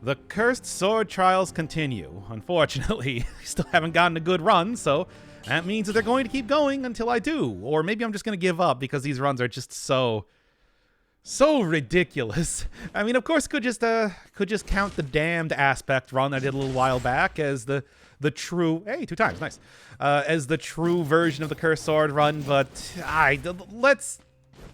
The Cursed Sword trials continue. Unfortunately, I still haven't gotten a good run, so that means that they're going to keep going until I do. Or maybe I'm just going to give up because these runs are just so ridiculous. I mean, of course, could just count the damned aspect run I did a little while back as the true, hey, 2 times, nice, as the true version of the Cursed Sword run, but let's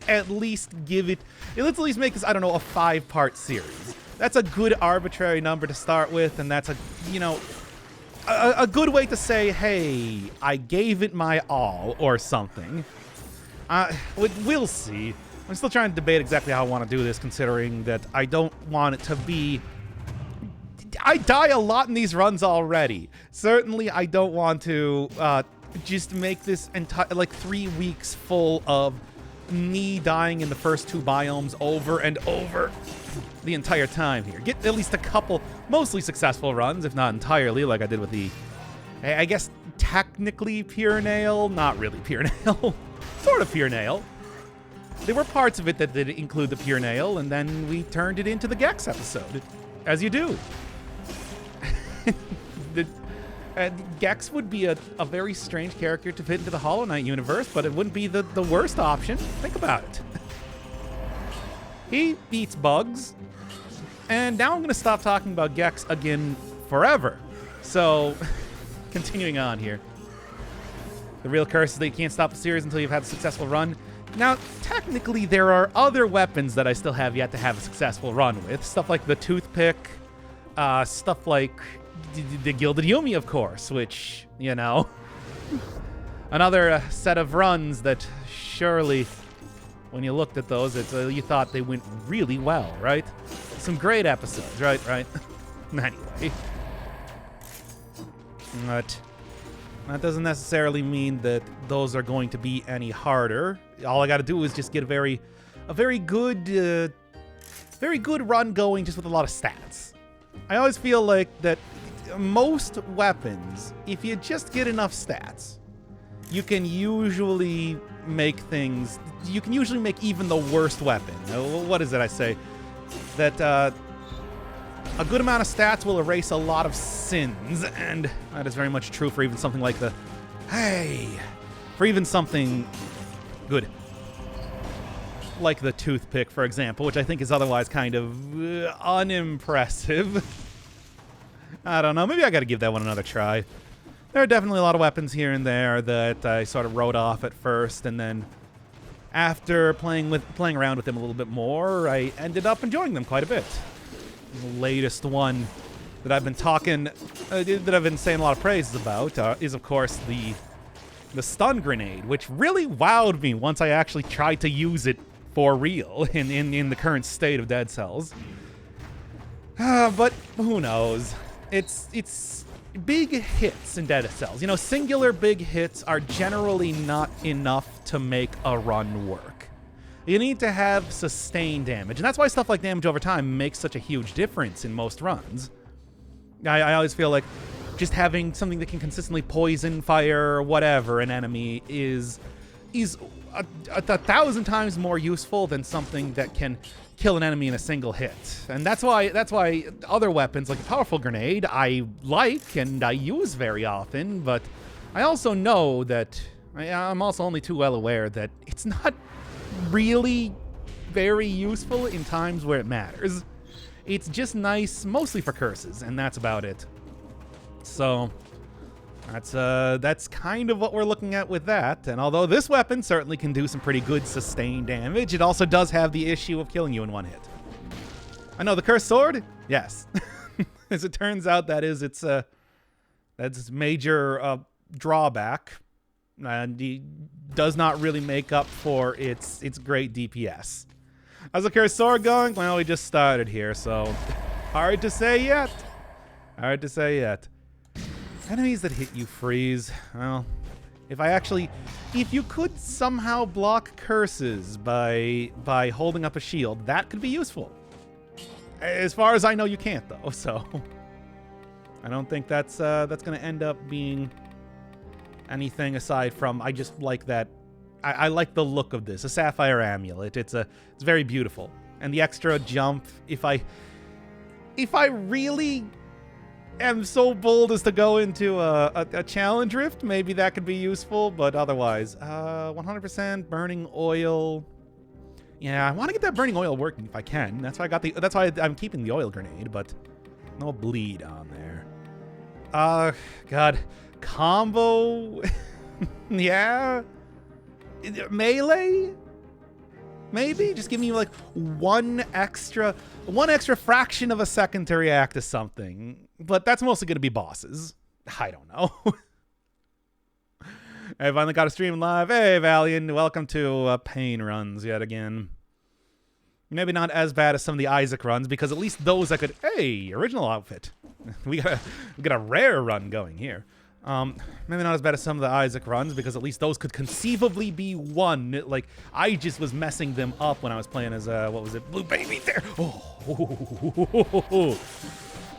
at least let's at least make this, I don't know, a 5-part series. That's a good arbitrary number to start with, and that's a good way to say, hey, I gave it my all, or something. We'll see. I'm still trying to debate exactly how I want to do this, considering that I don't want it to be... I die a lot in these runs already. Certainly, I don't want to just make this entire, 3 weeks full of me dying in the first 2 biomes over and over the entire time here. Get at least a couple mostly successful runs, if not entirely, like I did with the, I guess, technically Pure Nail, not really Pure Nail, sort of Pure Nail. There were parts of it that did include the Pure Nail, and then we turned it into the Gex episode, as you do. Gex would be a very strange character to fit into the Hollow Knight universe, but it wouldn't be the worst option. Think about it. He beats bugs, and now I'm going to stop talking about Gex again forever. So, continuing on here. The real curse is that you can't stop the series until you've had a successful run. Now, technically, there are other weapons that I still have yet to have a successful run with. Stuff like the Toothpick, stuff like the Gilded Yumi, of course, which, another set of runs that surely, when you looked at those, you thought they went really well, right? Some great episodes, right? Anyway. But that doesn't necessarily mean that those are going to be any harder. All I got to do is just get a very good run going, just with a lot of stats. I always feel like that most weapons, if you just get enough stats, you can usually make even the worst weapon. What is it I say? That a good amount of stats will erase a lot of sins, and that is very much true for even something like for even something good. Like the Toothpick, for example, which I think is otherwise kind of unimpressive. I don't know. Maybe I got to give that one another try. There are definitely a lot of weapons here and there that I sort of wrote off at first, and then after playing around with them a little bit more, I ended up enjoying them quite a bit. The latest one that I've been saying a lot of praises about is, of course, the stun grenade, which really wowed me once I actually tried to use it for real in the current state of Dead Cells. But who knows? It's big hits in Dead Cells. Singular big hits are generally not enough to make a run work. You need to have sustained damage, and that's why stuff like damage over time makes such a huge difference in most runs. I always feel like just having something that can consistently poison, fire, whatever an enemy is a 1,000 times more useful than something that can kill an enemy in a single hit. And that's why other weapons like a powerful grenade I like and I use very often, but I also know that I'm also only too well aware that it's not really very useful in times where it matters. It's just nice mostly for curses, and that's about it. So that's kind of what we're looking at with that. And although this weapon certainly can do some pretty good sustained damage, it also does have the issue of killing you in one hit. I know the Cursed Sword? Yes. As it turns out, that's its major drawback. And he does not really make up for its great DPS. How's the Cursed Sword going? Well, we just started here, so hard to say yet. Enemies that hit you freeze. Well, if you could somehow block curses by holding up a shield, that could be useful. As far as I know, you can't though, so I don't think that's going to end up being anything aside from I just like that. I like the look of this, a sapphire amulet. It's very beautiful, and the extra jump. if I really am so bold as to go into a challenge rift, maybe that could be useful, but otherwise, 100% burning oil. Yeah, I want to get that burning oil working if I can. That's why that's why I'm keeping the oil grenade, but no bleed on there. God, combo. Yeah, melee. Maybe just give me like one extra fraction of a second to react to something. But that's mostly going to be bosses. I don't know. I finally got a stream live. Hey, Valiant, welcome to Pain runs yet again. Maybe not as bad as some of the Isaac runs, because at least those I could... Hey, original outfit. we got a rare run going here. Maybe not as bad as some of the Isaac runs, because at least those could conceivably be won. Like, I just was messing them up when I was playing as, what was it? Blue Baby there. Oh.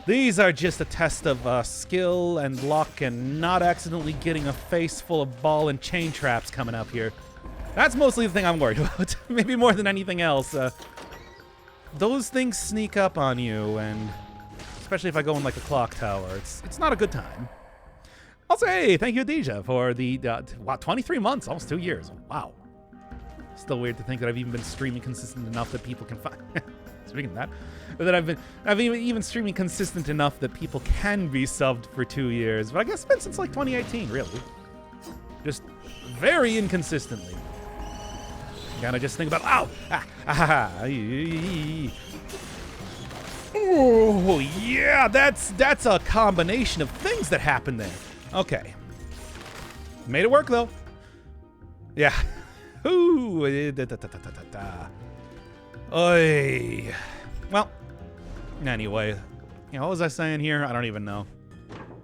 These are just a test of skill and luck and not accidentally getting a face full of ball and chain traps coming up here. That's mostly the thing I'm worried about. Maybe more than anything else. Those things sneak up on you, and especially if I go in like a clock tower, it's not a good time. Also, hey, thank you, Adija, for the, 23 months, almost 2 years. Wow. Still weird to think that I've even been streaming consistent enough that people can find... Speaking of that, that I've even streaming consistent enough that people can be subbed for 2 years. But I guess it's been since like 2018, really. Just very inconsistently. Gotta just think about, oh, yeah, that's a combination of things that happened there. Okay. Made it work, though. Yeah. Ooh. Oy. Well, anyway. You know, what was I saying here? I don't even know.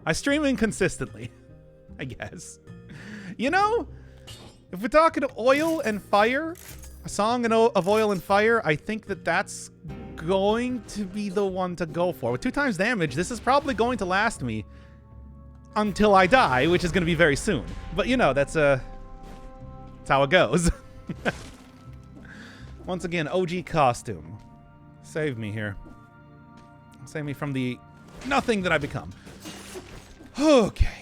I stream inconsistently, I guess. You know, if we're talking oil and fire, a song of oil and fire, I think that's going to be the one to go for. With 2 times damage, this is probably going to last me until I die, which is going to be very soon. But, you know, that's how it goes. Once again, OG costume. Save me here. Save me from the nothing that I become. Okay.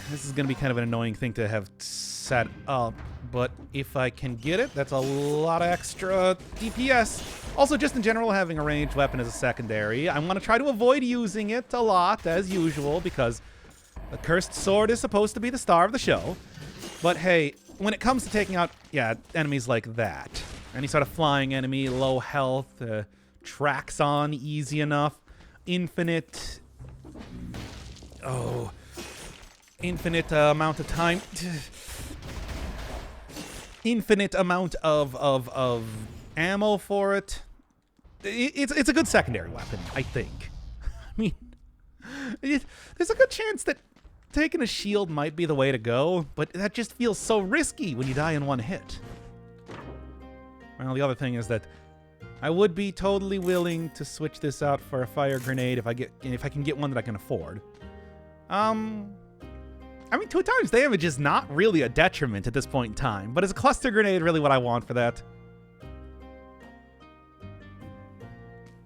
This is going to be kind of an annoying thing to have set up, but if I can get it, that's a lot of extra DPS. Also, just in general, having a ranged weapon as a secondary. I want to try to avoid using it a lot, as usual, because the cursed sword is supposed to be the star of the show. But hey, when it comes to taking out, enemies like that, any sort of flying enemy, low health, tracks on easy enough, infinite amount of time, infinite amount of ammo for it. It's a good secondary weapon, I think. I mean, there's a good chance that taking a shield might be the way to go, but that just feels so risky when you die in one hit. Well, the other thing is that I would be totally willing to switch this out for a fire grenade if I can get one that I can afford. I mean, 2 times damage is not really a detriment at this point in time, but is a cluster grenade really what I want for that?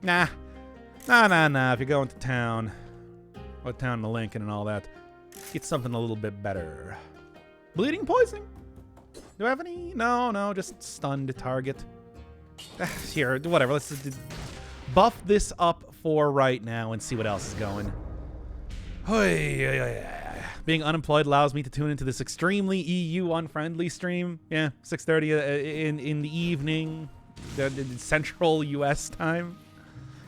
Nah. If you're going to town, what town to Lincoln and all that, get something a little bit better. Bleeding poisoning? Do I have any? No, just stunned target. Here, whatever. Let's buff this up for right now and see what else is going. Being unemployed allows me to tune into this extremely EU unfriendly stream. Yeah, 6:30 in the evening, the central US time.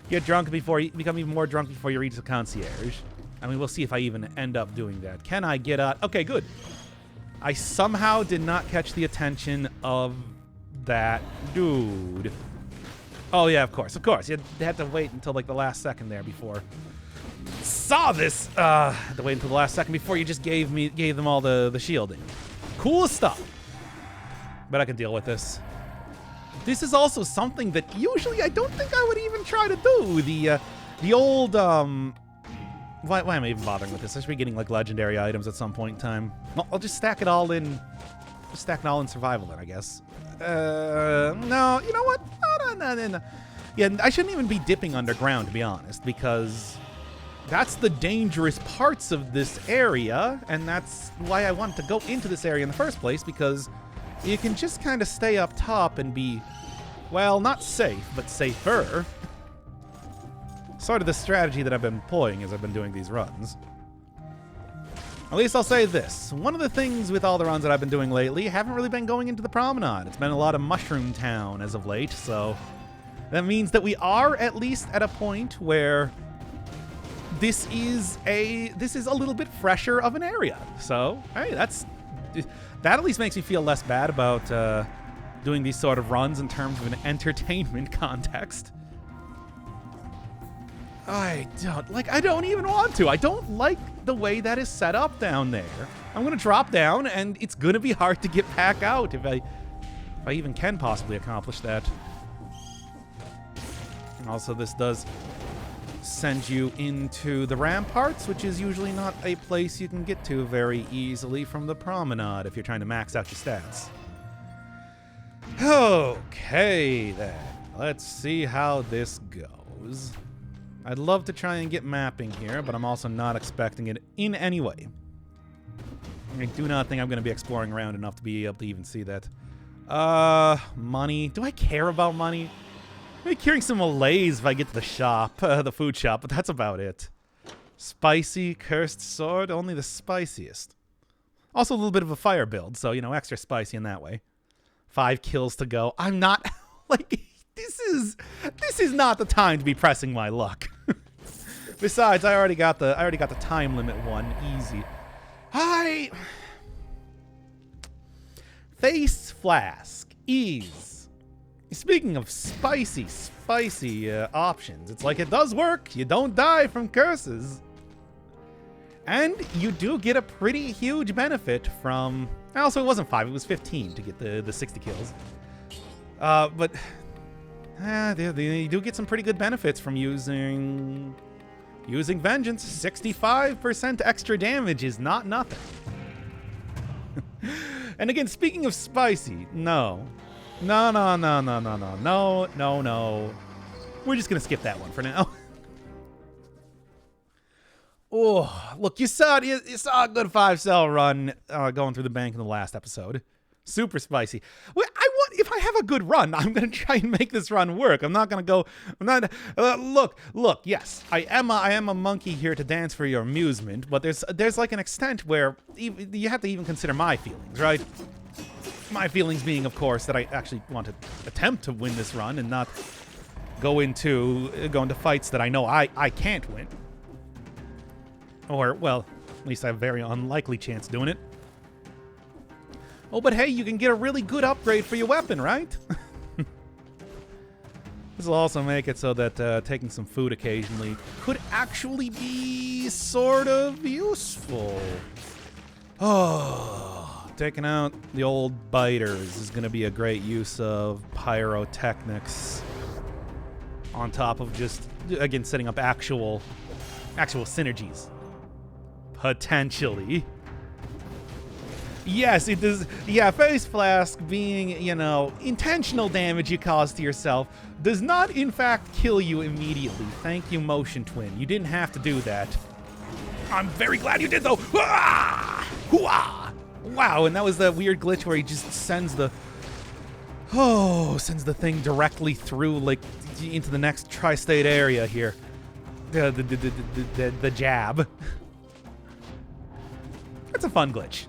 Get drunk before you become even more drunk before you reach the concierge. I mean, we'll see if I even end up doing that. Can I get out? Okay, good. I somehow did not catch the attention of that dude. Oh yeah, of course. You had to wait until like the last second there before. Saw this. Had to wait until the last second before you just gave them all the shielding. Cool stuff. But I can deal with this. This is also something that usually I don't think I would even try to do. The old why am I even bothering with this? I should be getting like legendary items at some point in time. Well, I'll just stack it all in. Just stack it all in survival then, I guess. No, you know what? No. Yeah, I shouldn't even be dipping underground, to be honest, because that's the dangerous parts of this area, and that's why I wanted to go into this area in the first place, because you can just kind of stay up top and be, well, not safe, but safer. Sort of the strategy that I've been employing as I've been doing these runs. At least I'll say this. One of the things with all the runs that I've been doing lately, haven't really been going into the promenade. It's been a lot of Mushroom Town as of late, so that means that we are at least at a point where this is a little bit fresher of an area. So, hey, that at least makes me feel less bad about doing these sort of runs in terms of an entertainment context. I don't even want to. I don't like the way that is set up down there. I'm gonna drop down, and it's gonna be hard to get back out if I even can possibly accomplish that. And also, this does send you into the ramparts, which is usually not a place you can get to very easily from the promenade if you're trying to max out your stats. Okay, then. Let's see how this goes. I'd love to try and get mapping here, but I'm also not expecting it in any way. I do not think I'm going to be exploring around enough to be able to even see that. Money. Do I care about money? Maybe curing some malaise if I get to the shop, the food shop, but that's about it. Spicy, cursed sword, only the spiciest. Also a little bit of a fire build, so, you know, extra spicy in that way. 5 kills to go. I'm not, like, this is not the time to be pressing my luck. Besides, I already got the time limit one easy. Face flask, ease. Speaking of spicy options, it's like it does work. You don't die from curses. And you do get a pretty huge benefit from... Also, it wasn't 5, it was 15 to get the 60 kills. But you do get some pretty good benefits from using Vengeance. 65% extra damage is not nothing. And again, speaking of spicy, no. We're just gonna skip that one for now. Oh, look, you saw a good 5-cell run going through the bank in the last episode. Super spicy. Well, if I have a good run, I'm gonna try and make this run work. I'm not gonna go. I'm not. Look. Yes, I am a monkey here to dance for your amusement. But there's like an extent where you have to even consider my feelings, right? My feelings being, of course, that I actually want to attempt to win this run and not go into fights that I know I can't win. Or, well, at least I have a very unlikely chance doing it. Oh, but hey, you can get a really good upgrade for your weapon, right? This will also make it so that taking some food occasionally could actually be sort of useful. Oh, taking out the old biters is going to be a great use of pyrotechnics on top of just, again, setting up actual synergies. Potentially. Yes, it does. Yeah, Face Flask being, you know, intentional damage you cause to yourself does not, in fact, kill you immediately. Thank you, Motion Twin. You didn't have to do that. I'm very glad you did, though. Ah! Hoo-ah! Wow, and that was the weird glitch where he just sends the thing directly through, like, into the next tri-state area here. The jab. That's a fun glitch.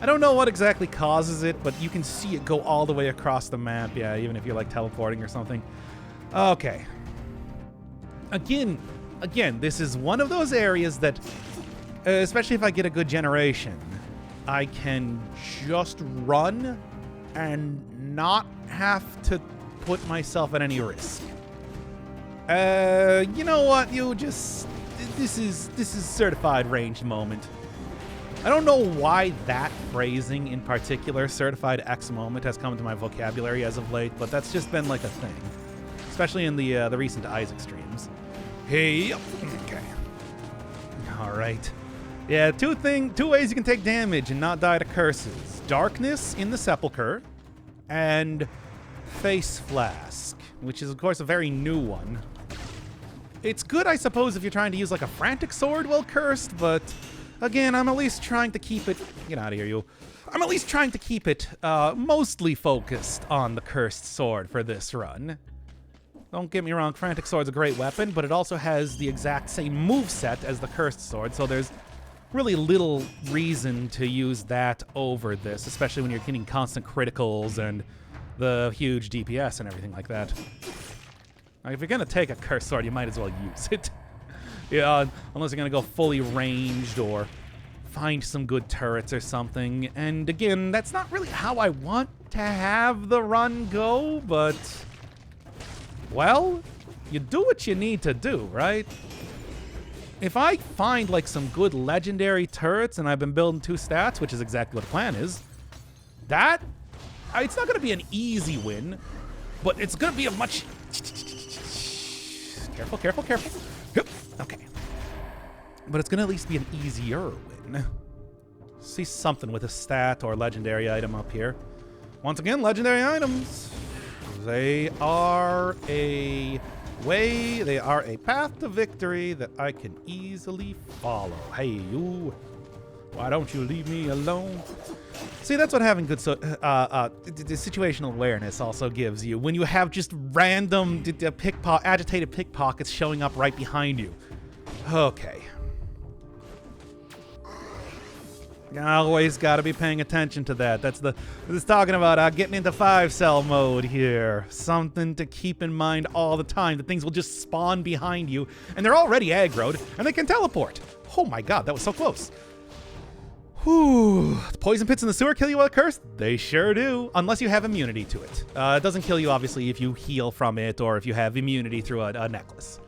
I don't know what exactly causes it, but you can see it go all the way across the map. Yeah, even if you're like teleporting or something. Okay. Again, this is one of those areas that, especially if I get a good generation, I can just run and not have to put myself at any risk. You know what? This is certified ranged moment. I don't know why that phrasing in particular, certified X moment, has come into my vocabulary as of late, but that's just been like a thing, especially in the recent Isaac streams. Hey, okay, all right, yeah. Two ways you can take damage and not die to curses: darkness in the sepulcher, and Face Flask. which is, of course, a very new one. It's good, I suppose, if you're trying to use, like, a frantic sword while cursed, but, again, I'm at least trying to keep it... Get out of here, you. I'm at least trying to keep it mostly focused on the cursed sword for this run. Don't get me wrong, frantic sword's a great weapon, but it also has the exact same moveset as the cursed sword, so there's really little reason to use that over this, especially when you're getting constant criticals and the huge DPS and everything like that. Like, if you're gonna take a cursed sword, you might as well use it. Yeah, unless you're gonna go fully ranged or find some good turrets or something. And again, that's not really how I want to have the run go, but... well, you do what you need to do, right? If I find, like, some good legendary turrets and I've been building 2 stats, which is exactly what the plan is, that... it's not going to be an easy win, but it's going to be a much... Careful, careful, careful. Yep. Okay. But it's going to at least be an easier win. See something with a stat or legendary item up here. Once again, legendary items. They are a way, they are a path to victory that I can easily follow. Hey, you. Why don't you leave me alone? See, that's what having good situational awareness also gives you. When you have just random agitated pickpockets showing up right behind you. Okay. Always got to be paying attention to that. This is talking about getting into 5-cell mode here. Something to keep in mind all the time. That things will just spawn behind you, and they're already aggroed, and they can teleport. Oh my god, that was so close. Whew. The poison pits in the sewer kill you while cursed? They sure do, unless you have immunity to it. It doesn't kill you, obviously, if you heal from it or if you have immunity through a necklace.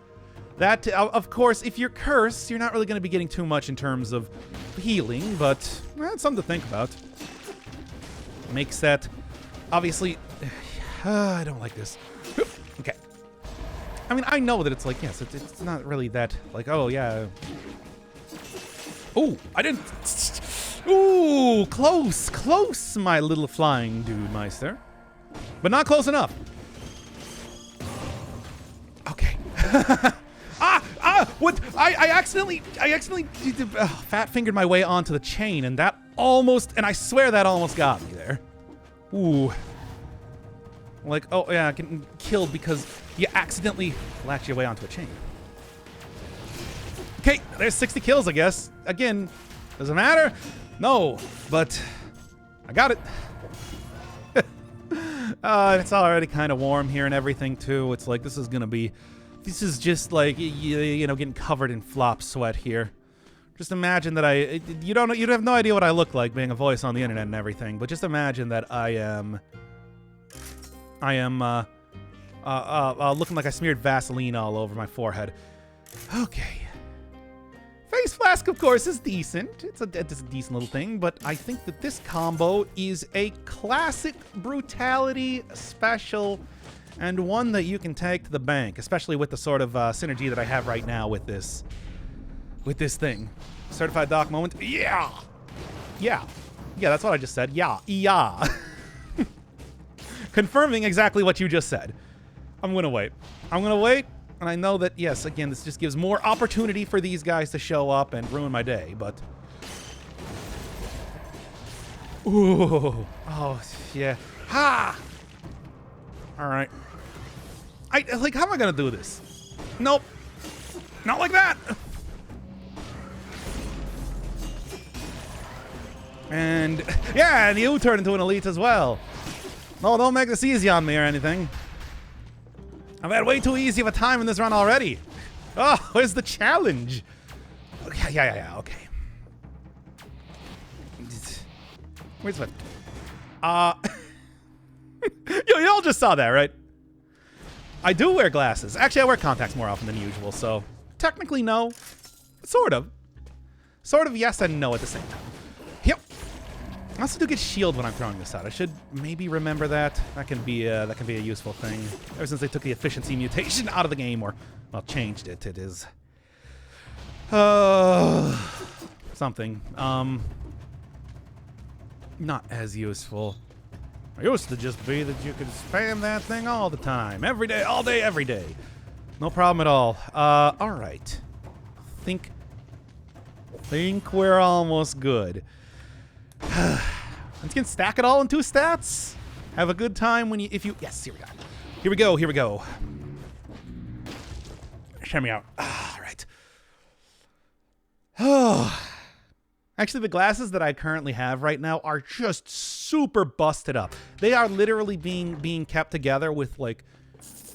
That, of course, if you're cursed, you're not really going to be getting too much in terms of healing, but it's something to think about. Makes that, obviously... I don't like this. Okay. I mean, I know that it's like, yes, it's not really that, like, oh, yeah. Oh, I didn't... Ooh, close, my little flying dude, Meister. But not close enough. Okay. What? I accidentally fat-fingered my way onto the chain, and that almost, and I swear that almost got me there. Ooh. Like, oh yeah, getting killed because you accidentally latch your way onto a chain. Okay, there's 60 kills, I guess. Again, doesn't matter. No, but I got it. It's already kind of warm here and everything too. It's like this is just like you know, getting covered in flop sweat here. Just imagine that you have no idea what I look like being a voice on the internet and everything, but just imagine that I am looking like I smeared Vaseline all over my forehead. Okay. Face Flask, of course, is decent. It's a decent little thing, but I think that this combo is a classic brutality special and one that you can take to the bank, especially with the sort of synergy that I have right now with this thing. Certified Doc moment. Yeah! Yeah. Yeah, that's what I just said. Yeah. Yeah. Confirming exactly what you just said. I'm gonna wait. And I know that, yes, again, this just gives more opportunity for these guys to show up and ruin my day, but... Ooh. Oh, yeah. Ha! Alright. Like, how am I gonna do this? Nope. Not like that! And, yeah, and you turned into an elite as well. No, don't make this easy on me or anything. I've had way too easy of a time in this run already. Oh, where's the challenge? Yeah, okay. Where's what? You all just saw that, right? I do wear glasses. Actually, I wear contacts more often than usual, so technically no. Sort of. Sort of yes and no at the same time. Yep. I also do get shield when I'm throwing this out. I should maybe remember that. That can be a useful thing. Ever since they took the efficiency mutation out of the game, or well, changed it. It is something. Not as useful. It used to just be that you could spam that thing all the time. Every day, all day, every day. No problem at all. Alright. Think we're almost good. You can stack it all into stats. Have a good time when you, yes, here we go. Here we go. Share me out. Alright. Oh. Actually, the glasses that I currently have right now are just super busted up. They are literally being kept together with, like,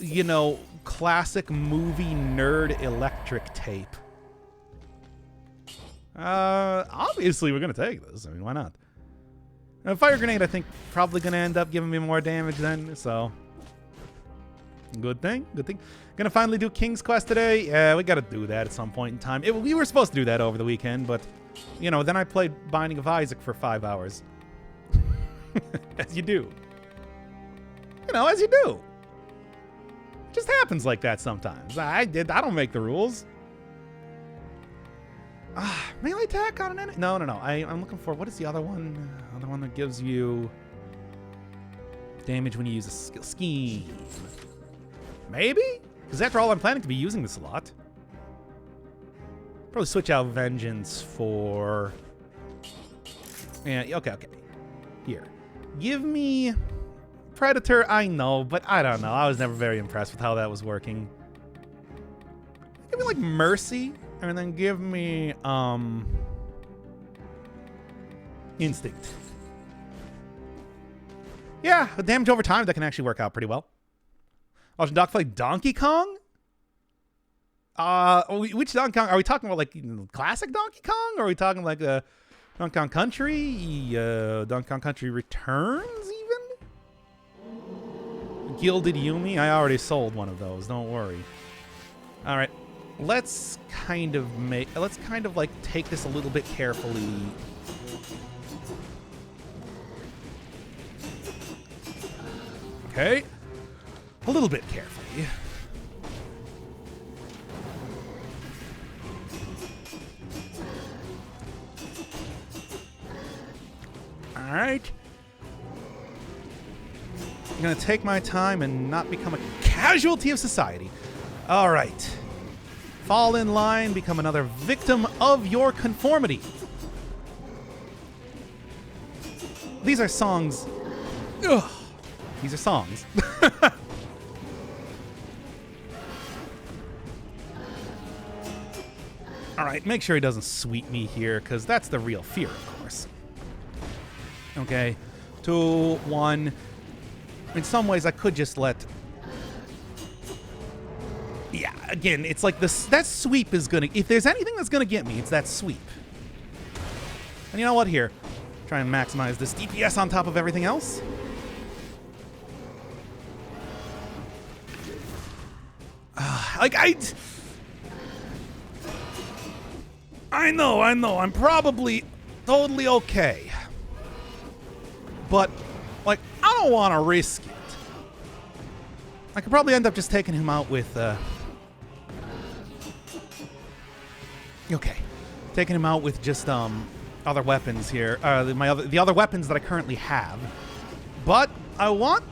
you know, classic movie nerd electric tape. Obviously we're gonna take this. I mean, why not? A fire grenade, I think, probably gonna end up giving me more damage then, so... Good thing. Gonna finally do King's Quest today. Yeah, we gotta do that at some point in time. We were supposed to do that over the weekend, but, you know, then I played Binding of Isaac for 5 hours. As you do. You know, as you do. It just happens like that sometimes. I don't make the rules. Melee attack on an enemy? No. I'm looking for, what is the other one? The one that gives you damage when you use a skill scheme. Maybe? Because after all, I'm planning to be using this a lot. Probably switch out Vengeance for... Yeah, okay. Here. Give me... Predator, I know, but I don't know. I was never very impressed with how that was working. Give me, like, Mercy, and then give me, Instinct. Yeah, with damage over time, that can actually work out pretty well. Oh, should play Donkey Kong? Which Donkey Kong? Are we talking about, like, classic Donkey Kong? Or are we talking, like, Donkey Kong Country? Donkey Kong Country Returns, even? Gilded Yumi? I already sold one of those, don't worry. Alright, let's kind of like, take this a little bit carefully. Okay. A little bit carefully. Alright. I'm gonna take my time and not become a casualty of society. Alright. Fall in line, become another victim of your conformity. These are songs. Ugh. These are songs. Alright, make sure he doesn't sweep me here, because that's the real fear, of course. Okay. 2, 1. In some ways, I could just let... Yeah, again, it's like this. That sweep is gonna... If there's anything that's gonna get me, it's that sweep. And you know what? Here. Try and maximize this DPS on top of everything else. I know. I'm probably totally okay. But, like, I don't want to risk it. I could probably end up just taking him out with, Okay. Taking him out with just, other weapons here. The other weapons that I currently have. But I want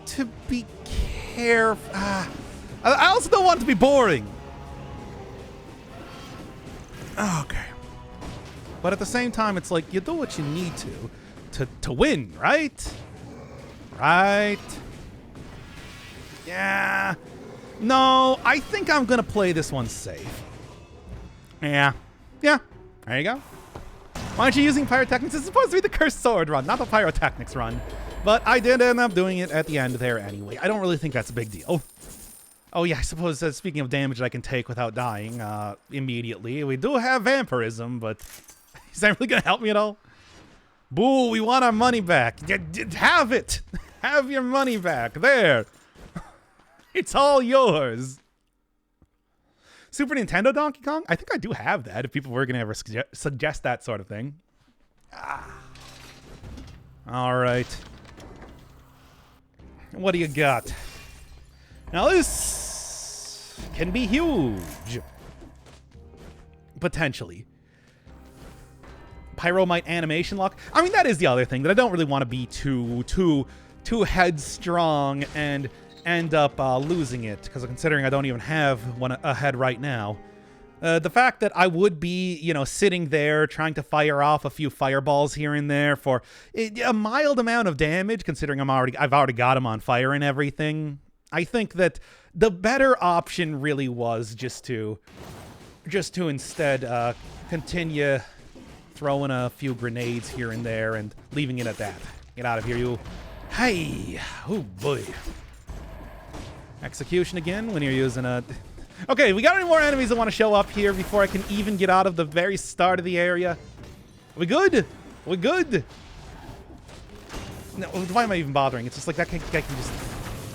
to be careful. I also don't want it to be boring. Okay. But at the same time, it's like, you do what you need to win, right? Right? Yeah. No, I think I'm going to play this one safe. Yeah. There you go. Why aren't you using pyrotechnics? It's supposed to be the cursed sword run, not the pyrotechnics run. But I did end up doing it at the end there anyway. I don't really think that's a big deal. Oh yeah, I suppose speaking of damage that I can take without dying immediately, we do have vampirism, but is that really going to help me at all? Boo, we want our money back. Have it. Have your money back. There. It's all yours. Super Nintendo Donkey Kong? I think I do have that if people were going to ever suggest that sort of thing. All right. What do you got? Now this can be huge. Potentially. Pyromite animation lock. I mean, that is the other thing that I don't really want to be too too headstrong and end up losing it, because considering I don't even have one ahead right now. The fact that I would be, you know, sitting there trying to fire off a few fireballs here and there for a mild amount of damage, considering I've already got him on fire and everything. I think that the better option really was just to instead continue throwing a few grenades here and there and leaving it at that. Get out of here, you. Hey, oh boy. Execution again when you're using a... Okay, we got any more enemies that want to show up here before I can even get out of the very start of the area? Are we good? Are we good? No, why am I even bothering? It's just like that guy can just...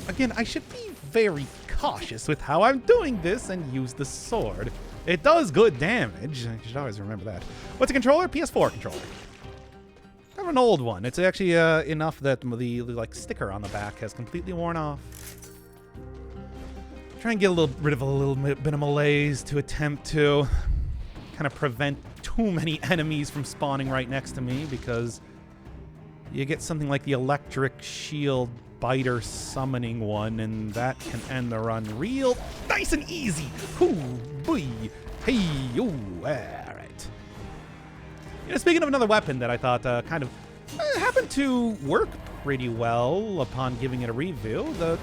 Again, I should be very cautious with how I'm doing this and use the sword. It does good damage. I should always remember that. What's a controller? PS4 controller. I have an old one. It's actually enough that the like sticker on the back has completely worn off. Try and get rid of a little bit of malaise to attempt to kind of prevent too many enemies from spawning right next to me, because you get something like the electric shield biter summoning one, and that can end the run real nice and easy. Ooh, boy. Hey, ooh, all right. You know, speaking of another weapon that I thought kind of happened to work pretty well upon giving it a review, the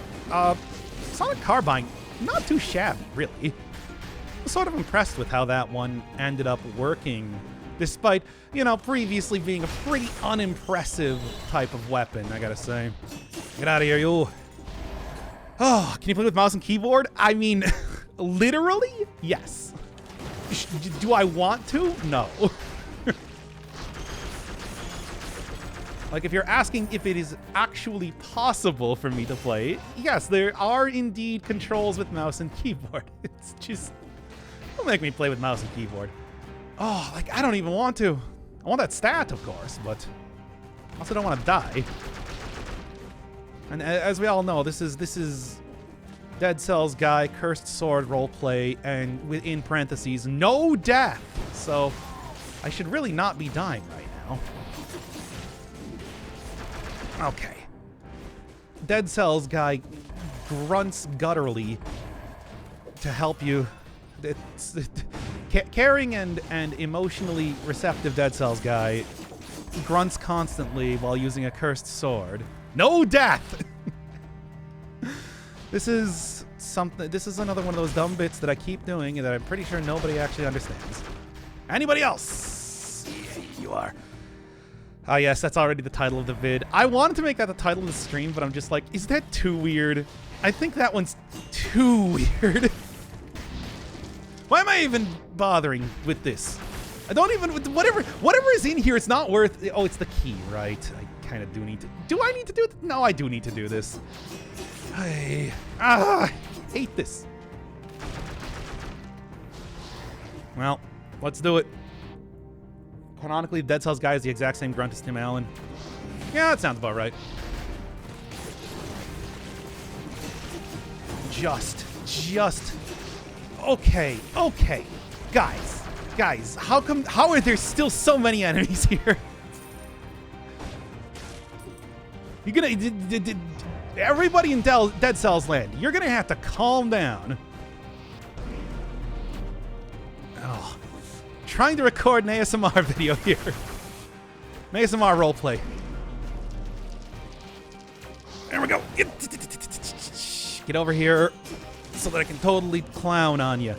Sonic Carbine. Not too shabby, really. I'm sort of impressed with how that one ended up working, despite, you know, previously being a pretty unimpressive type of weapon, I gotta say. Get out of here, you. Oh, can you play with mouse and keyboard? I mean, literally? Yes. Do I want to? No. Like, if you're asking if it is actually possible for me to play, yes, there are indeed controls with mouse and keyboard. It's just, don't make me play with mouse and keyboard. Oh, like, I don't even want to. I want that stat, of course, but I also don't want to die. And as we all know, this is Dead Cells guy, cursed sword roleplay, and within parentheses, no death. So I should really not be dying right now. Okay. Dead Cells guy grunts gutturally to help you. Caring and emotionally receptive Dead Cells guy grunts constantly while using a cursed sword. No death! This is another one of those dumb bits that I keep doing and that I'm pretty sure nobody actually understands. Anybody else? Yeah, you are. Ah, yes, that's already the title of the vid. I wanted to make that the title of the stream, but I'm just like, is that too weird? I think that one's too weird. Why am I even bothering with this? I don't even, whatever is in here, it's not worth, oh, it's the key, right? I kind of do need to, do I need to do it? No, I do need to do this. I hate this. Well, let's do it. Canonically, Dead Cells guy is the exact same grunt as Tim Allen. Yeah, that sounds about right. Just. Okay. Guys, how are there still so many enemies here? You're gonna, everybody in Dead Cells land, you're gonna have to calm down. Oh. Trying to record an ASMR video here. An ASMR roleplay. There we go. Get over here so that I can totally clown on you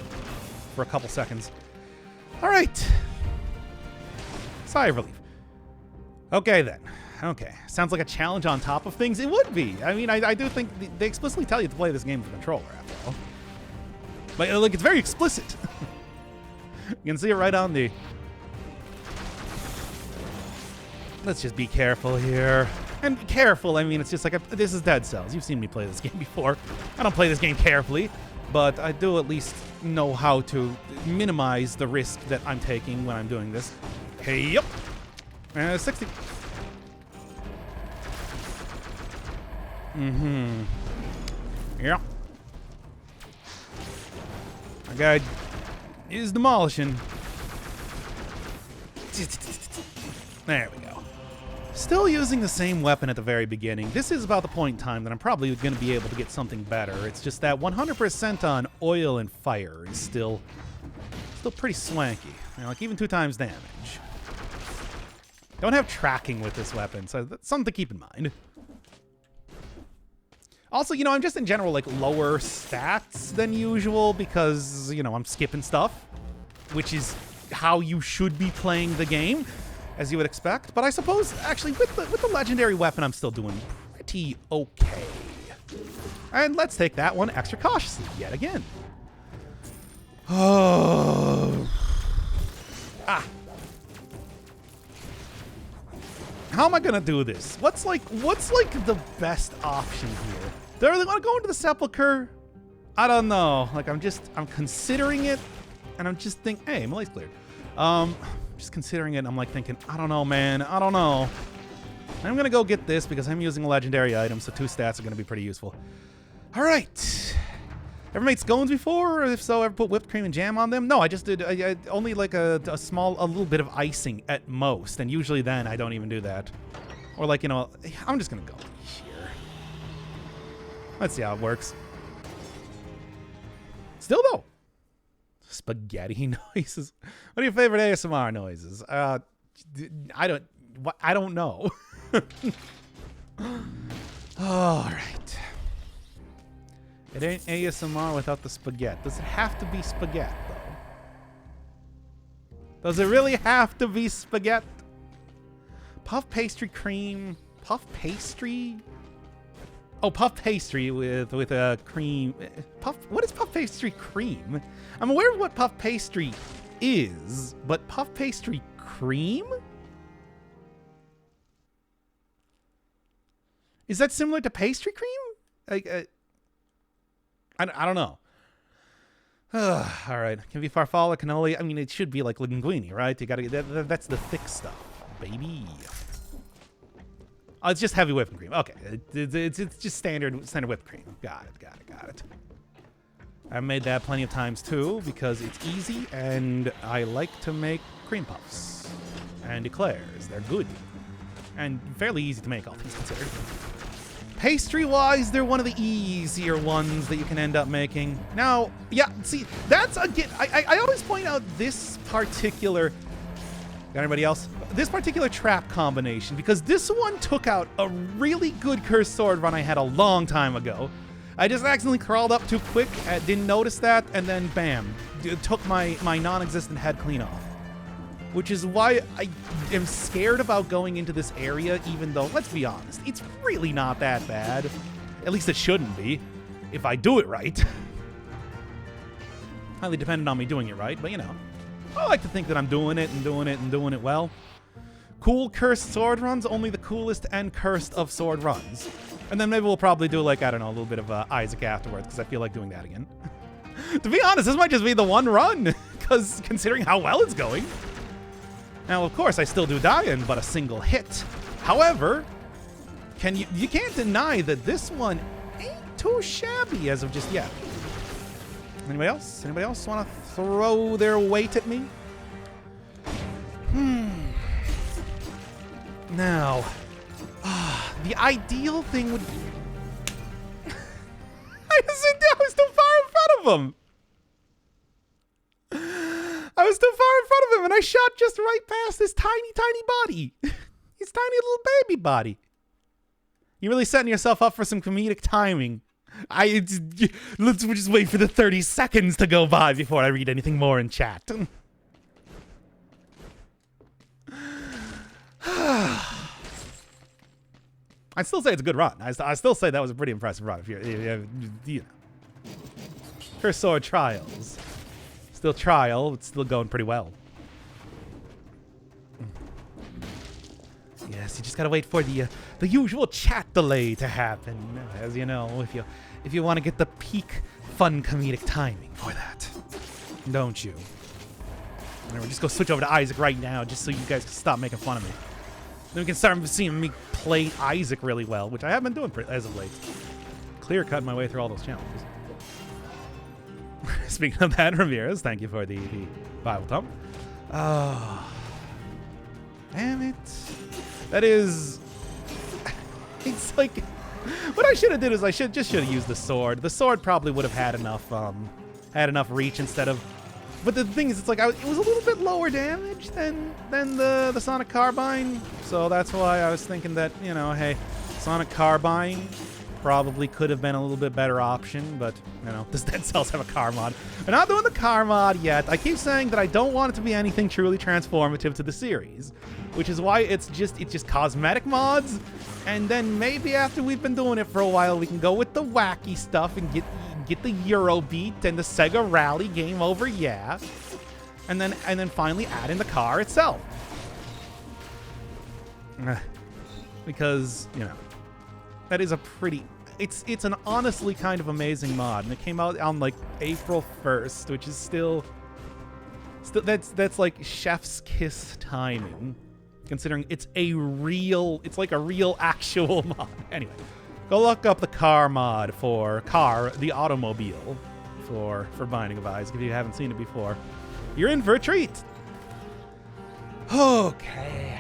for a couple seconds. All right. Sigh of relief. Okay, then. Okay. Sounds like a challenge on top of things. It would be. I mean, I do think they explicitly tell you to play this game with a controller, after all. But, like, it's very explicit. You can see it right on the... Let's just be careful here. And careful, I mean, it's just like, this is Dead Cells. You've seen me play this game before. I don't play this game carefully, but I do at least know how to minimize the risk that I'm taking when I'm doing this. Hey, yep. 60. Mm-hmm. Yeah. My guy is demolishing. There we go. Still using the same weapon at the very beginning. This is about the point in time that I'm probably going to be able to get something better. It's just that 100% on oil and fire is still pretty swanky. You know, like even 2 times damage. Don't have tracking with this weapon, so that's something to keep in mind. Also, you know, I'm just in general like lower stats than usual because, you know, I'm skipping stuff, which is how you should be playing the game, as you would expect. But I suppose, actually, with the legendary weapon, I'm still doing pretty okay. And let's take that one extra cautiously yet again. Oh. Ah. How am I gonna do this? What's like the best option here? Do I really want to go into the sepulcher? I don't know. Like I'm considering it, and I'm just thinking, hey, Malay's cleared. Just considering it, I'm like thinking, I don't know, man. I don't know. I'm gonna go get this because I'm using a legendary item, so 2 stats are gonna be pretty useful. All right. Ever made scones before? Or if so, ever put whipped cream and jam on them? No, I just did only like a little bit of icing at most, and usually then I don't even do that. Or like, you know, I'm just gonna go here. Let's see how it works. Still though, spaghetti noises. What are your favorite ASMR noises? I don't know. All right. It ain't ASMR without the spaghetti. Does it have to be spaghetti, though? Does it really have to be spaghetti? Puff pastry cream. Puff pastry? Oh, puff pastry with a cream. What is puff pastry cream? I'm aware of what puff pastry is, but puff pastry cream? Is that similar to pastry cream? Like, I don't know. All right. Can be farfalle, cannoli. I mean, it should be like linguine, right? You gotta get that's the thick stuff, baby. Oh, it's just heavy whipping cream. Okay, it's just standard whipped cream. Got it. I've made that plenty of times too because it's easy, and I like to make cream puffs and eclairs. They're good and fairly easy to make, all things considered. Pastry-wise, they're one of the easier ones that you can end up making. Now, yeah, see, that's again, I always point out this particular, got anybody else? This particular trap combination, because this one took out a really good cursed sword run I had a long time ago. I just accidentally crawled up too quick, didn't notice that, and then bam, took my non-existent head clean off. Which is why I am scared about going into this area, even though, let's be honest, it's really not that bad. At least it shouldn't be, if I do it right. Highly dependent on me doing it right, but you know. I like to think that I'm doing it and doing it and doing it well. Cool cursed sword runs, only the coolest and cursed of sword runs. And then maybe we'll probably do, like, I don't know, a little bit of Isaac afterwards, because I feel like doing that again. To be honest, this might just be the one run, because considering how well it's going. Now, of course, I still do die in but a single hit. However, you can't deny that this one ain't too shabby as of just yet. Anybody else? Anybody else want to throw their weight at me? Now, the ideal thing would be... I was too far in front of him! I was too far in front of him, and I shot just right past his tiny, tiny body. His tiny little baby body. You're really setting yourself up for some comedic timing. Let's just wait for the 30 seconds to go by before I read anything more in chat. I'd still say it's a good run. I still say that was a pretty impressive run. If you know. First sword trials. Still trial, it's still going pretty well. Yes, you just gotta wait for the usual chat delay to happen, as you know, if you want to get the peak fun comedic timing for that, don't you? Whatever, just go switch over to Isaac right now, just so you guys can stop making fun of me. Then we can start seeing me play Isaac really well, which I have been doing as of late. Clear-cutting my way through all those challenges. Speaking of that, Ramirez, thank you for the Bible thump. Oh, damn it. That is... It's like... What I should have did is I should have used the sword. The sword probably would have had enough reach instead of... But the thing is, it's like it was a little bit lower damage than the Sonic Carbine, so that's why I was thinking that, you know, hey, Sonic Carbine probably could have been a little bit better option, but, you know, does Dead Cells have a car mod? We're not doing the car mod yet. I keep saying that I don't want it to be anything truly transformative to the series, which is why it's just cosmetic mods, and then maybe after we've been doing it for a while, we can go with the wacky stuff and get the Eurobeat and the Sega Rally game over, yeah. And then finally add in the car itself. Because, you know, that is a pretty... It's an honestly kind of amazing mod, and it came out on like April 1st, which is still that's like chef's kiss timing, considering it's like a real actual mod. Anyway, go look up the car mod for the automobile for Binding of Isaac if you haven't seen it before. You're in for a treat. Okay.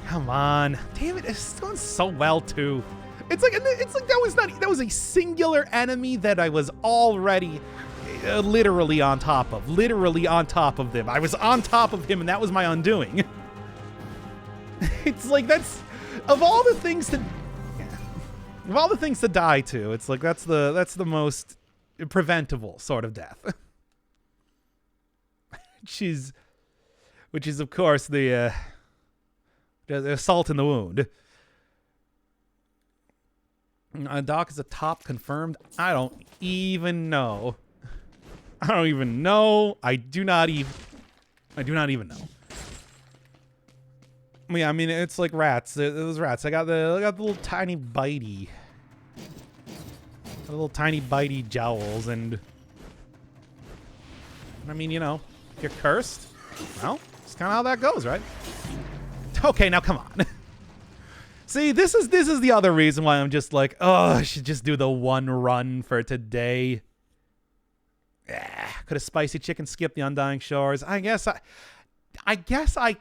Come on. Damn it, it's going so well too. It's like that was a singular enemy that I was already literally on top of them. I was on top of him, and that was my undoing. It's like that's of all the things to die to. It's like that's the most preventable sort of death, which is of course the assault in the wound. Doc is a top confirmed. I don't even know. I do not even know. Yeah, I mean, it's like rats. Those rats. I got the little tiny bitey. The little tiny bitey jowls, and I mean, you know, if you're cursed, well, it's kind of how that goes, right? Okay, now come on. See, this is the other reason why I'm just like, oh, I should just do the one run for today. Could have Spicy Chicken skipped the Undying Shores? I guess I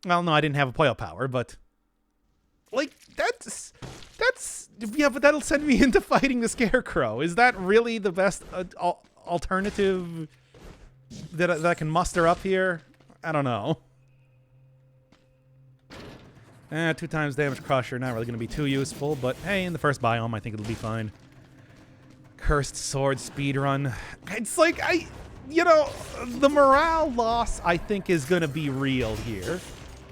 well, no, I didn't have a Poyo Power, but like that's yeah, but that'll send me into fighting the Scarecrow. Is that really the best alternative that I can muster up here? I don't know. 2 times damage crusher, not really going to be too useful, but hey, in the first biome, I think it'll be fine. Cursed sword speedrun. It's like, you know, the morale loss, I think, is going to be real here.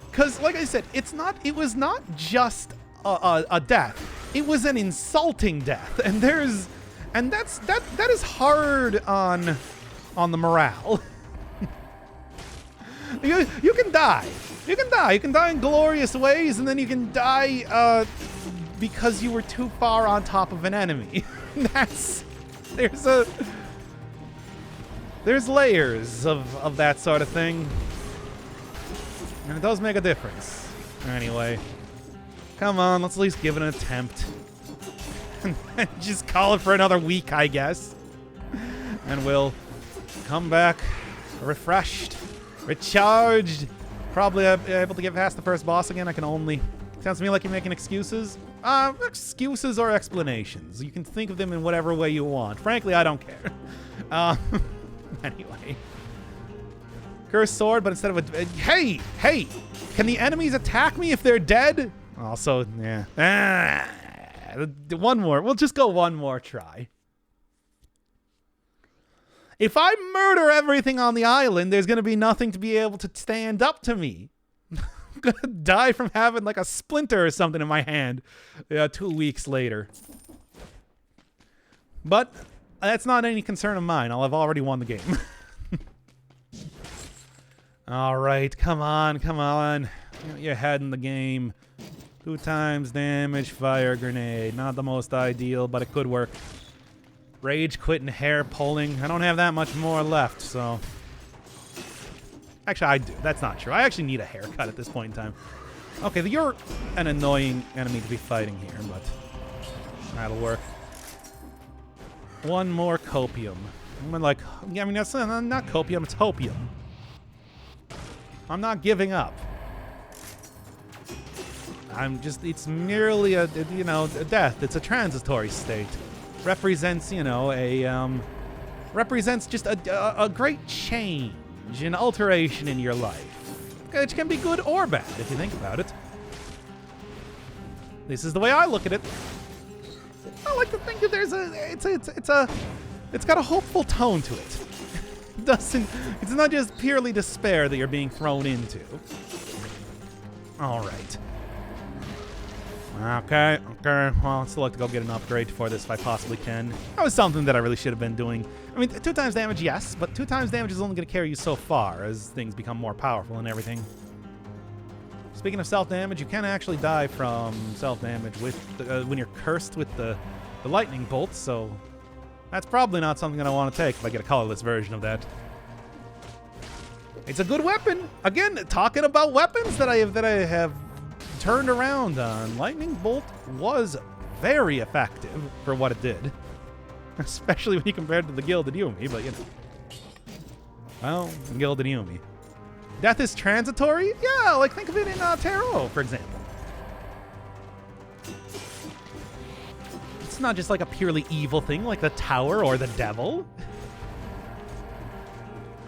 Because, like I said, it was not just a death. It was an insulting death. And that is hard on the morale. You can die. You can die. You can die in glorious ways, and then you can die because you were too far on top of an enemy. There's layers of that sort of thing, and it does make a difference. Anyway, come on, let's at least give it an attempt. And just call it for another week, I guess. And we'll come back refreshed, recharged, probably able to get past the first boss again. I can only... Sounds to me like you're making excuses. Excuses or explanations. You can think of them in whatever way you want. Frankly, I don't care. Anyway. Cursed sword, but instead of a... Hey! Hey! Can the enemies attack me if they're dead? Also, yeah. One more. We'll just go one more try. If I murder everything on the island, there's going to be nothing to be able to stand up to me. I'm going to die from having like a splinter or something in my hand 2 weeks later. But that's not any concern of mine. I'll have already won the game. All right, come on, come on. Get your head in the game. 2 times damage, fire grenade. Not the most ideal, but it could work. Rage quit and hair pulling. I don't have that much more left, so... Actually, I do. That's not true. I actually need a haircut at this point in time. Okay, you're an annoying enemy to be fighting here, but... That'll work. One more copium. I'm like... I mean, that's not copium, it's hopium. I'm not giving up. it's merely a death. It's a transitory state. Represents, represents just a great change, an alteration in your life. Which can be good or bad, if you think about it. This is the way I look at it. I like to think that it's got a hopeful tone to it. It's not just purely despair that you're being thrown into. All right. Okay. Well, I'd still like to go get an upgrade for this if I possibly can. That was something that I really should have been doing. I mean, 2 times damage, yes, but 2 times damage is only going to carry you so far as things become more powerful and everything. Speaking of self-damage, you can actually die from self-damage with when you're cursed with the lightning bolts, so that's probably not something that I want to take if I get a colorless version of that. It's a good weapon. Again, talking about weapons that I have turned around on. Lightning bolt was very effective for what it did, especially when you compare it to the Gilded Yumi. But well, Gilded Yumi. Death is transitory? Yeah, like think of it in Tarot, for example. It's not just like a purely evil thing like the Tower or the Devil.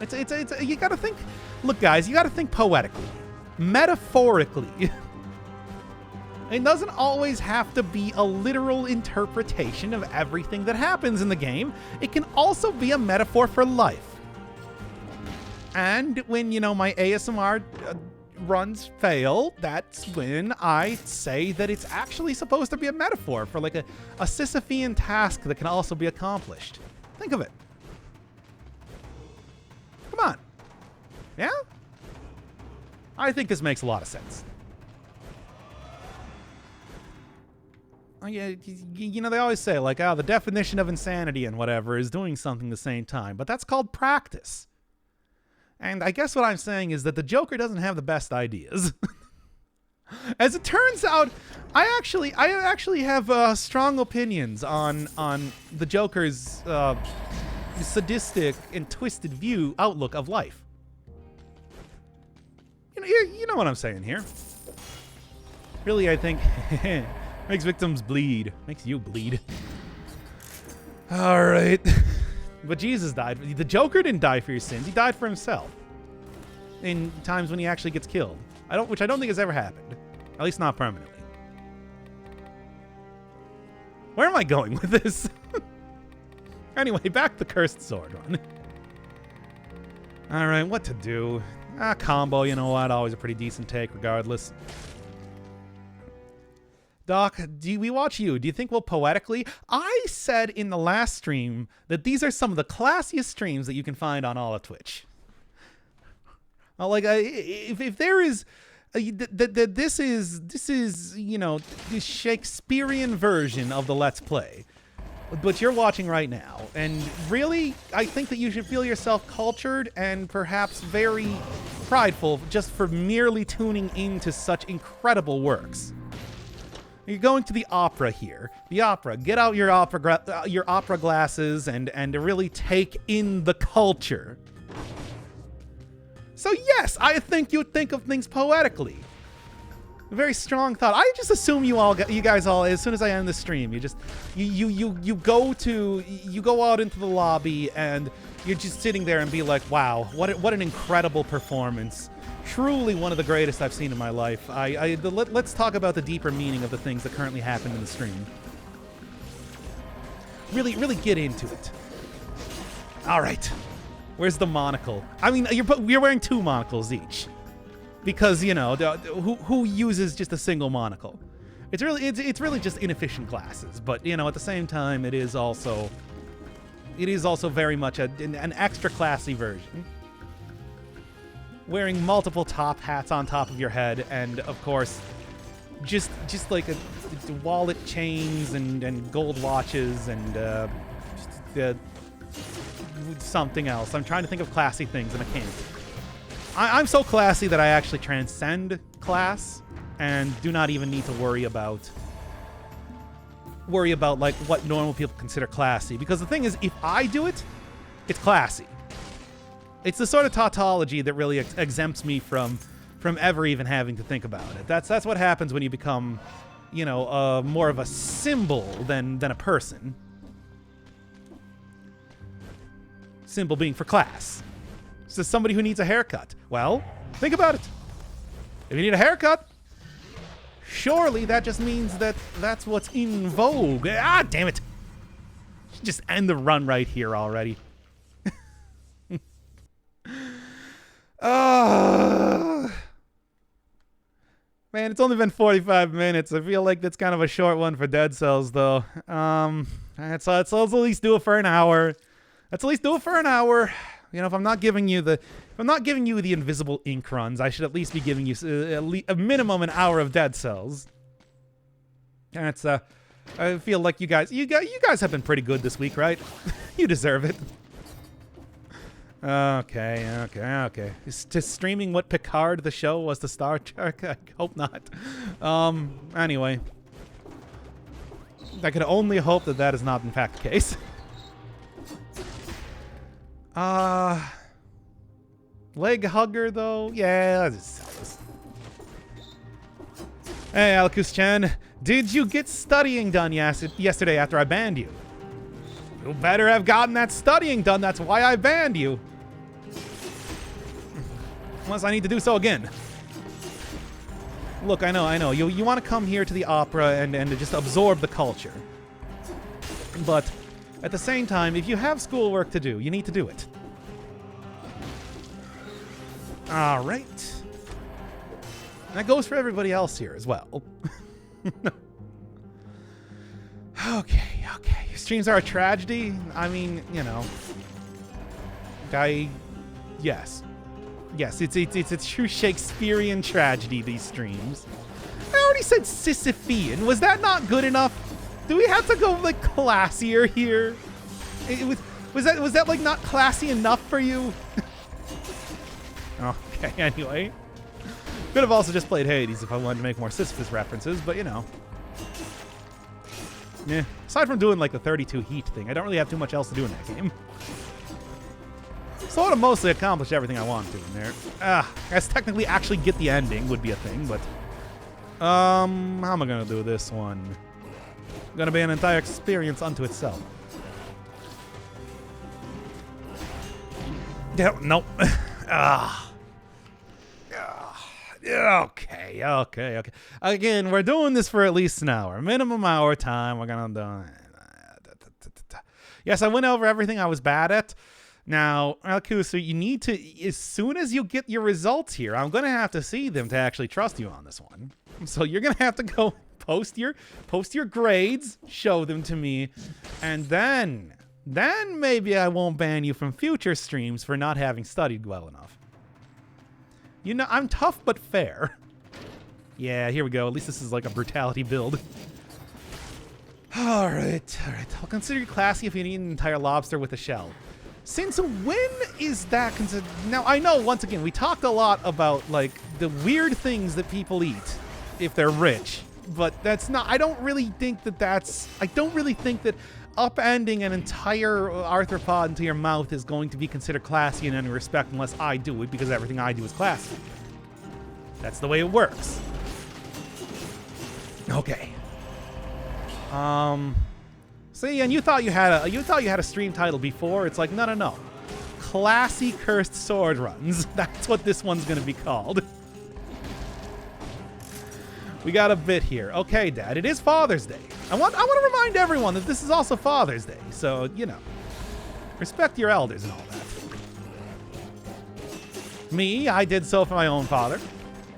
It's you gotta think. Look, guys, you gotta think poetically, metaphorically. It doesn't always have to be a literal interpretation of everything that happens in the game. It can also be a metaphor for life. And when, my ASMR runs fail, that's when I say that it's actually supposed to be a metaphor for like a Sisyphean task that can also be accomplished. Think of it. Come on. Yeah? I think this makes a lot of sense. Yeah, they always say, like, the definition of insanity and whatever is doing something the same time, but that's called practice. And I guess what I'm saying is that the Joker doesn't have the best ideas. As it turns out, I actually have strong opinions on the Joker's sadistic and twisted outlook of life. You know what I'm saying here. Really, I think makes victims bleed. Makes you bleed. All right. But Jesus died. The Joker didn't die for your sins. He died for himself. In times when he actually gets killed. Which I don't think has ever happened. At least not permanently. Where am I going with this? Anyway, back to the Cursed Sword run. All right, what to do? Combo, you know what? Always a pretty decent take regardless. Doc, we watch you. Do you think we'll poetically? I said in the last stream that these are some of the classiest streams that you can find on all of Twitch. If there is, this is the Shakespearean version of the Let's Play, but you're watching right now, and really, I think that you should feel yourself cultured and perhaps very prideful just for merely tuning into such incredible works. You're going to the opera here. The opera. Get out your opera glasses and really take in the culture. So yes, I think you would think of things poetically. A very strong thought. I just assume you guys all, as soon as I end the stream, you go out into the lobby and you're just sitting there and be like, wow, what an incredible performance. Truly one of the greatest I've seen in my life. Let's talk about the deeper meaning of the things that currently happen in the stream. Really get into it. All right. Where's the monocle? I mean, you're wearing 2 monocles each. Because, who uses just a single monocle? It's really just inefficient glasses. But, at the same time, it is also very much an extra classy version. Wearing multiple top hats on top of your head, and of course, just like wallet chains and gold watches and something else. I'm trying to think of classy things and I can't. I'm so classy that I actually transcend class and do not even need to worry about like what normal people consider classy. Because the thing is, if I do it, it's classy. It's the sort of tautology that really exempts me from from ever even having to think about it. That's what happens when you become, you know, more of a symbol than a person. Symbol being for class. So somebody who needs a haircut. Well, think about it. If you need a haircut, surely that just means that that's what's in vogue. Ah, damn it. Just end the run right here already. Man, it's only been 45 minutes. I feel like that's kind of a short one for Dead Cells, though. Let's at least do it for an hour. Let's at least do it for an hour. You know, if I'm not giving you the invisible ink runs, I should at least be giving you a minimum an hour of Dead Cells. And it's I feel like you guys have been pretty good this week, right? You deserve it. Okay. Is just streaming what Picard the show was to Star Trek? I hope not. Anyway. I can only hope that is not in fact the case. Leg hugger though? Yeah, let's just sell this. Hey, Alkus-chan. Did you get studying done yesterday after I banned you? You better have gotten that studying done. That's why I banned you. Unless I need to do so again. Look, I know. You want to come here to the opera and to just absorb the culture. But at the same time, if you have schoolwork to do, you need to do it. All right. That goes for everybody else here as well. Okay. Your streams are a tragedy? I mean, you know. Yes, it's a true Shakespearean tragedy, these streams. I already said Sisyphean. Was that not good enough? Do we have to go, like, classier here? Was that like, not classy enough for you? Okay, anyway. Could have also just played Hades if I wanted to make more Sisyphus references, but, you know. Yeah. Aside from doing, like, the 32 heat thing, I don't really have too much else to do in that game. Sort of mostly accomplished everything I wanted to in there. I guess technically actually get the ending would be a thing, but... how am I gonna do this one? Gonna be an entire experience unto itself. Yeah, nope. Okay. Again, we're doing this for at least an hour. Minimum hour time. We're gonna do... Yes, I went over everything I was bad at. Now, Alkusu, you need to, as soon as you get your results here, I'm going to have to see them to actually trust you on this one. So you're going to have to go post your grades, show them to me, and then maybe I won't ban you from future streams for not having studied well enough. You know, I'm tough but fair. Yeah, here we go. At least this is like a brutality build. All right. I'll consider you classy if you need an entire lobster with a shell. Since when is that considered? Now, I know, once again, we talked a lot about, like, the weird things that people eat if they're rich. But that's not... I don't really think that upending an entire arthropod into your mouth is going to be considered classy in any respect unless I do it, because everything I do is classy. That's the way it works. Okay. See, and you thought you had a stream title before. It's like, no. Classy Cursed Sword Runs. That's what this one's gonna be called. We got a bit here. Okay, Dad, it is Father's Day. I want to remind everyone that this is also Father's Day. So, you know, respect your elders and all that. Me, I did so for my own father.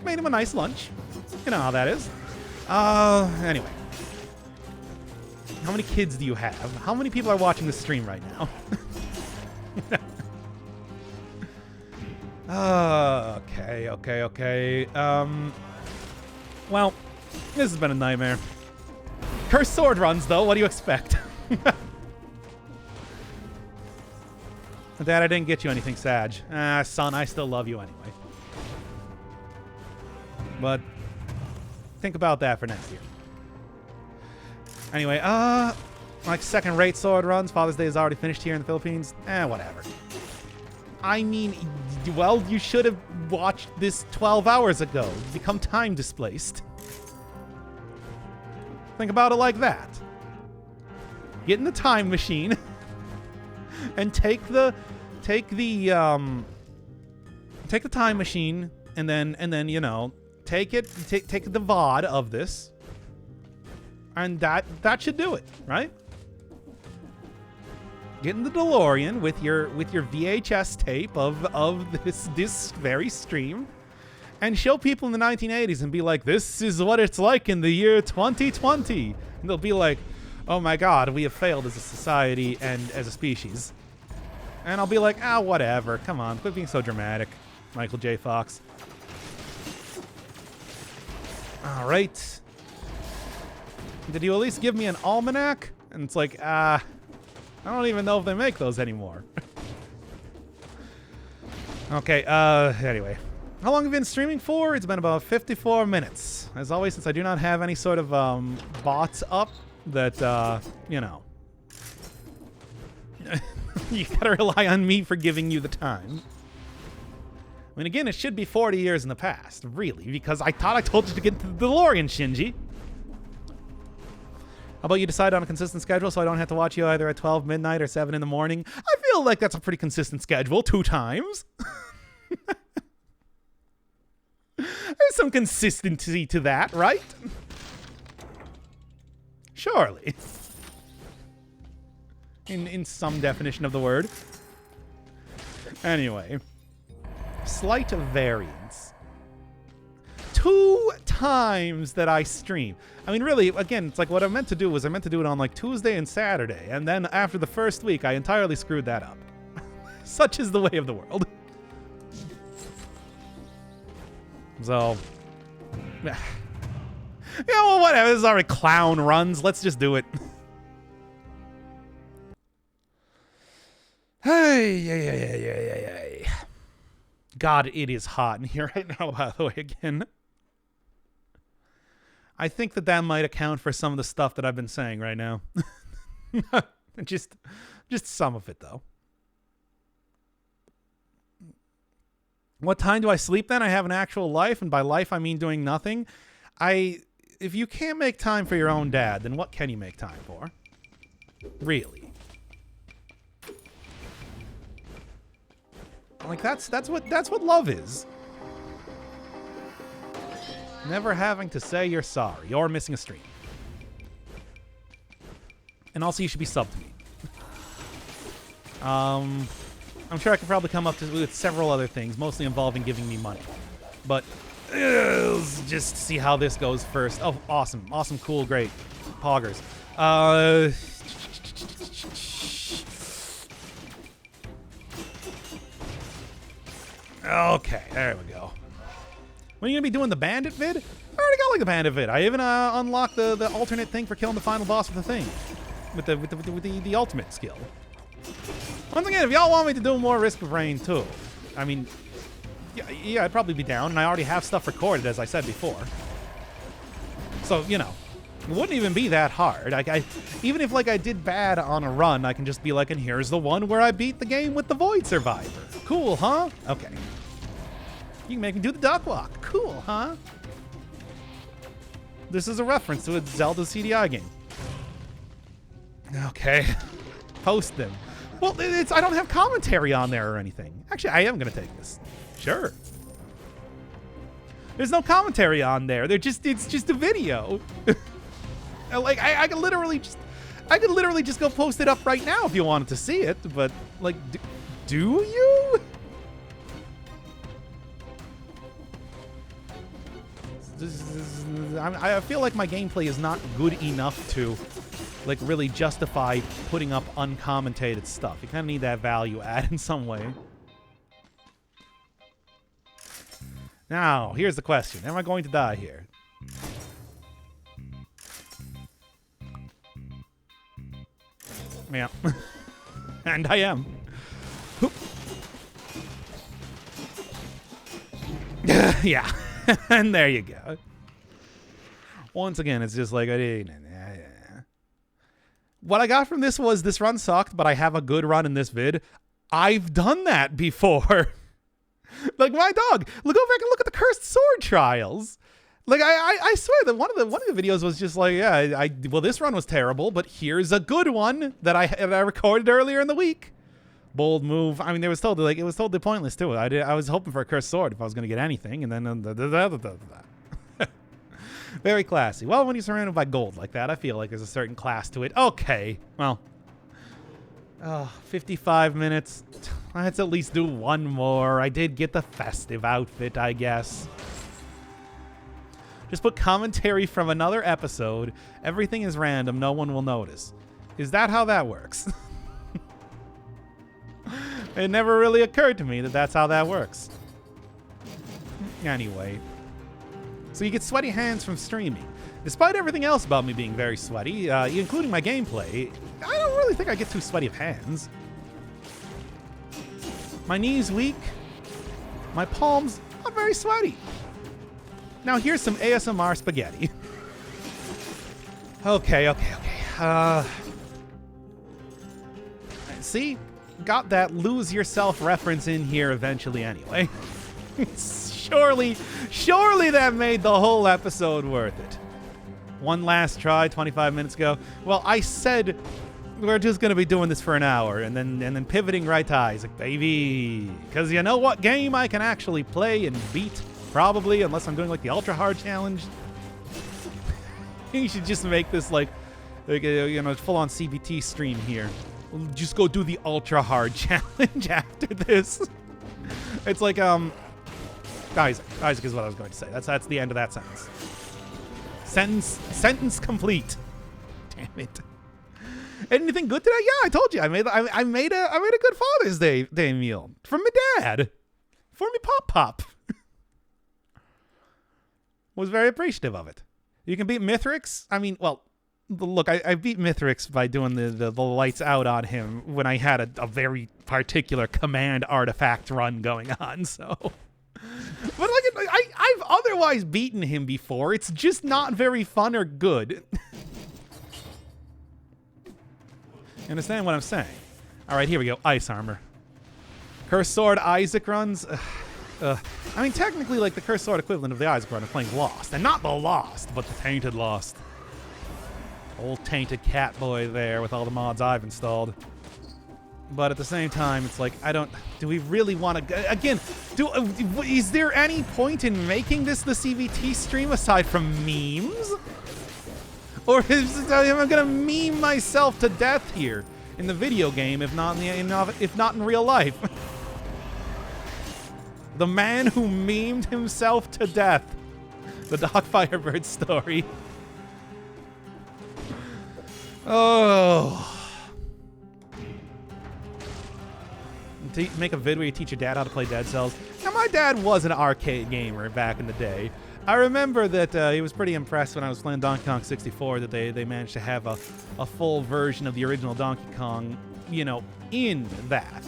Made him a nice lunch. You know how that is. Anyway. How many kids do you have? How many people are watching this stream right now? Okay. Well, this has been a nightmare. Cursed sword runs, though. What do you expect? Dad, I didn't get you anything, Sag. Son, I still love you anyway. But think about that for next year. Anyway, like second-rate sword runs. Father's Day is already finished here in the Philippines. Whatever. I mean, well, you should have watched this 12 hours ago. You become time displaced. Think about it like that. Get in the time machine and take the time machine and then you know, take the VOD of this, and that should do it, right? Get in the DeLorean with your VHS tape of this very stream, and show people in the 1980s and be like, this is what it's like in the year 2020. And they'll be like, oh my god, we have failed as a society and as a species. And I'll be like, whatever. Come on, quit being so dramatic, Michael J. Fox. All right. Did you at least give me an almanac? And it's like, I don't even know if they make those anymore. Okay, anyway. How long have you been streaming for? It's been about 54 minutes. As always, since I do not have any sort of bots up that, you know. You gotta rely on me for giving you the time. I mean, again, it should be 40 years in the past, really, because I thought I told you to get into the DeLorean, Shinji. How about you decide on a consistent schedule so I don't have to watch you either at 12 midnight or 7 in the morning? I feel like that's a pretty consistent schedule, 2 times. There's some consistency to that, right? Surely. In some definition of the word. Anyway. Slight variance. 2 times that I stream. I mean, really, again, it's like what I meant to do was I meant to do it on like Tuesday and Saturday. And then after the first week, I entirely screwed that up. Such is the way of the world. So, yeah, well, whatever. This is already clown runs. Let's just do it. Hey. God, it is hot in here right now, by the way, again. I think that might account for some of the stuff that I've been saying right now. just some of it, though. What time do I sleep then? I have an actual life, and by life I mean doing nothing. If you can't make time for your own dad, then what can you make time for? Really? Like that's what love is. Never having to say you're sorry or missing a stream. And also you should be subbed to me. I'm sure I could probably come up with several other things, mostly involving giving me money. But let's just see how this goes first. Oh, awesome. Awesome, cool, great. Poggers. Okay, there we go. When are you going to be doing the bandit vid? I already got like the bandit vid. I even unlocked the alternate thing for killing the final boss with the thing. With the ultimate skill. Once again, if y'all want me to do more Risk of Rain too, I mean, yeah, I'd probably be down, and I already have stuff recorded, as I said before. So, you know, it wouldn't even be that hard. Even if, like, I did bad on a run, I can just be like, and here's the one where I beat the game with the Void Survivor. Cool, huh? Okay. You can make me do the duck walk. Cool, huh? This is a reference to a Zelda CDI game. Okay. Post them. Well, I don't have commentary on there or anything. Actually, I am going to take this. Sure. There's no commentary on there. It's just a video. Like, I could literally just go post it up right now if you wanted to see it, but, like, do you? I feel like my gameplay is not good enough to, like, really justify putting up uncommentated stuff. You kind of need that value add in some way. Now, here's the question. Am I going to die here? Yeah. And I am. Yeah. And there you go. Once again, it's just like, what I got from this was this run sucked, but I have a good run in this vid. I've done that before. Like, my dog. Go back and look at the Cursed Sword trials. Like, I swear that one of the videos was just like, yeah, well, this run was terrible, but here's a good one that I recorded earlier in the week. Bold move. I mean, it was totally pointless too. I was hoping for a Cursed Sword if I was going to get anything, and then very classy. Well, when you're surrounded by gold like that, I feel like there's a certain class to it. Okay, well, 55 minutes. Let's at least do one more. I did get the festive outfit, I guess. Just put commentary from another episode. Everything is random. No one will notice. Is that how that works? It never really occurred to me that that's how that works. Anyway. So you get sweaty hands from streaming. Despite everything else about me being very sweaty, including my gameplay, I don't really think I get too sweaty of hands. My knees weak. My palms not very sweaty. Now here's some ASMR spaghetti. Okay. See? Got that lose yourself reference in here eventually anyway. Surely that made the whole episode worth it. One last try 25 minutes ago. Well, I said we're just going to be doing this for an hour and then pivoting right to Isaac, baby. Because you know what game I can actually play and beat? Probably, unless I'm doing like the ultra hard challenge. You should just make this like full on CBT stream here. We'll just go do the ultra hard challenge after this. It's like Isaac is what I was going to say. That's the end of that sentence. Sentence complete. Damn it. Anything good today? Yeah, I told you. I made a good Father's Day meal from my dad. For me Pop. Was very appreciative of it. You can beat Mithrix. I mean, well, look, I beat Mithrix by doing the lights out on him when I had a very particular command artifact run going on, so. But like, I've otherwise beaten him before. It's just not very fun or good. You understand what I'm saying? All right, here we go. Ice armor. Cursed Sword Isaac runs. I mean, technically, like, the Cursed Sword equivalent of the Isaac run is playing Lost. And not the Lost, but the Tainted Lost. Old tainted cat boy there with all the mods I've installed. But at the same time, it's like, do we really want to, again, is there any point in making this the CVT stream aside from memes? Or am I going to meme myself to death here in the video game, if not in real life? The man who memed himself to death. The Doc Firebird story. Oh. Make a vid where you teach your dad how to play Dead Cells. Now, my dad was an arcade gamer back in the day. I remember that he was pretty impressed when I was playing Donkey Kong 64 that they managed to have a full version of the original Donkey Kong, in that.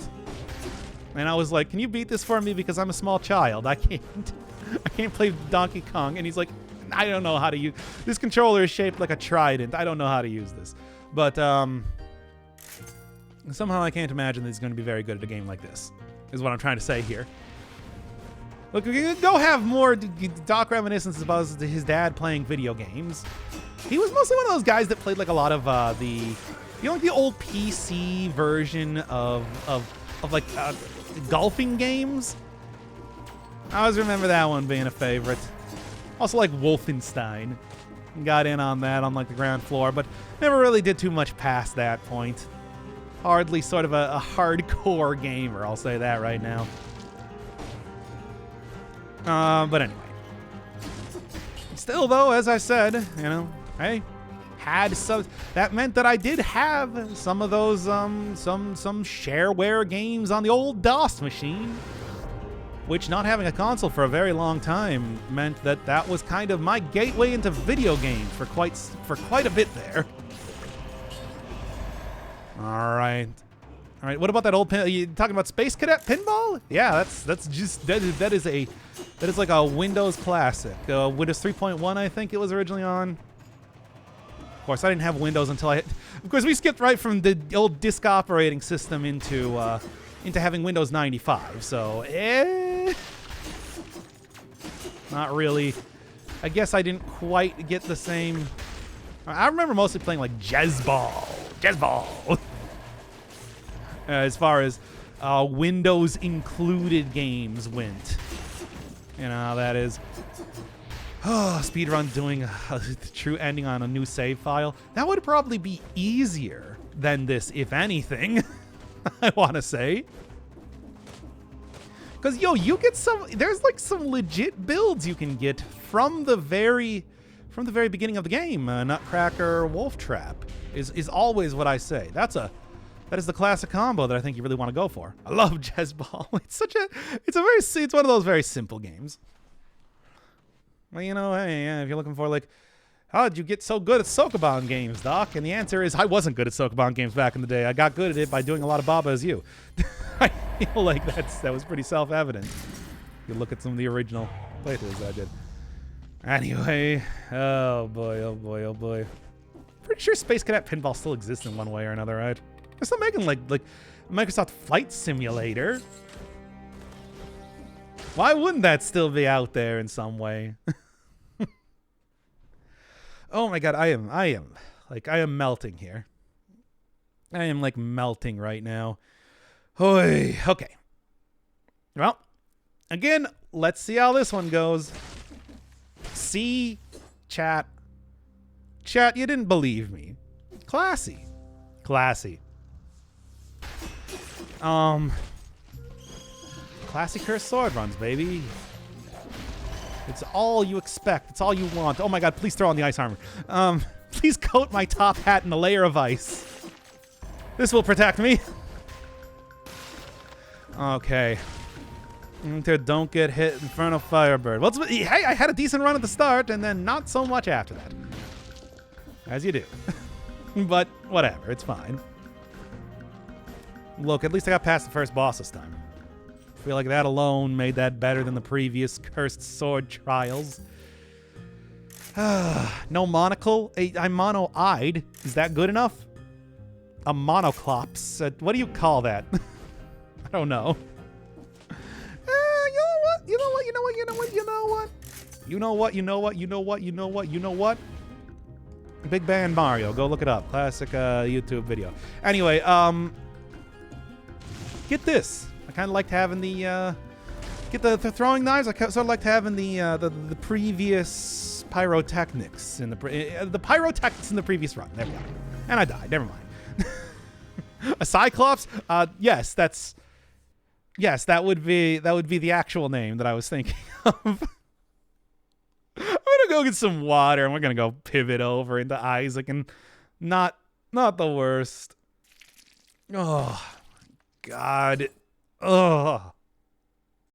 And I was like, can you beat this for me? Because I'm a small child. I can't play Donkey Kong. And he's like, I don't know how to use this controller is shaped like a trident. I don't know how to use this. But somehow I can't imagine that he's going to be very good at a game like this, is what I'm trying to say here. Look, we can go have more Doc reminiscences about his dad playing video games. He was mostly one of those guys that played like a lot of the old PC version of like golfing games. I always remember that one being a favorite. Also like Wolfenstein. Got in on that on like the ground floor, but never really did too much past that point. Hardly sort of a hardcore gamer, I'll say that right now. But anyway. Still though, as I said, hey, had some, that meant that I did have some of those some shareware games on the old DOS machine, which not having a console for a very long time meant that was kind of my gateway into video games for quite a bit there. All right, what about that old pin? Are you talking about Space Cadet pinball? Yeah, that is like a Windows classic. Windows 3.1, I think it was originally on. Of course, I didn't have Windows until of course, we skipped right from the old disk operating system into having Windows 95. So, Not really. I guess I didn't quite get the same. I remember mostly playing like Jazzball. As far as Windows included games went. You know how that is. Oh, speedrun doing a true ending on a new save file. That would probably be easier than this, if anything. I want to say. Because, yo, you get there's like some legit builds you can get from the very beginning of the game. Nutcracker Wolf Trap is always what I say. That is the classic combo that I think you really want to go for. I love Jazzball. It's one of those very simple games. Well, you know, hey, if you're looking for like, how did you get so good at Sokoban games, Doc? And the answer is I wasn't good at Sokoban games back in the day. I got good at it by doing a lot of Baba as you. I feel like that was pretty self-evident. You look at some of the original playthroughs I did. Anyway, oh boy. Pretty sure Space Cadet Pinball still exists in one way or another, right? They're still making like Microsoft Flight Simulator. Why wouldn't that still be out there in some way? Oh my god, I am melting here. I am like melting right now. Oy. Okay. Well, again, let's see how this one goes. See, chat. Chat, you didn't believe me. Classy. Classy cursed sword runs, baby. It's all you expect. It's all you want. Oh my god, please throw on the ice armor. Please coat my top hat in a layer of ice. This will protect me. Okay. Don't get hit in front of Firebird. Well, hey, I had a decent run at the start, and then not so much after that. As you do. But whatever, it's fine. Look, at least I got past the first boss this time. I feel like that alone made that better than the previous Cursed Sword trials. No monocle? I'm mono-eyed. Is that good enough? A monoclops. What do you call that? I don't know. You know what? Big Band Mario. Go look it up. Classic YouTube video. Anyway, get this. I kind of liked having the get the throwing knives. I sort of liked having the previous pyrotechnics in the pyrotechnics in the previous run. There we go. And I died. Never mind. A Cyclops? Yes, that would be the actual name that I was thinking of. I'm gonna go get some water and we're gonna go pivot over into Isaac and not the worst. Oh God. Oh.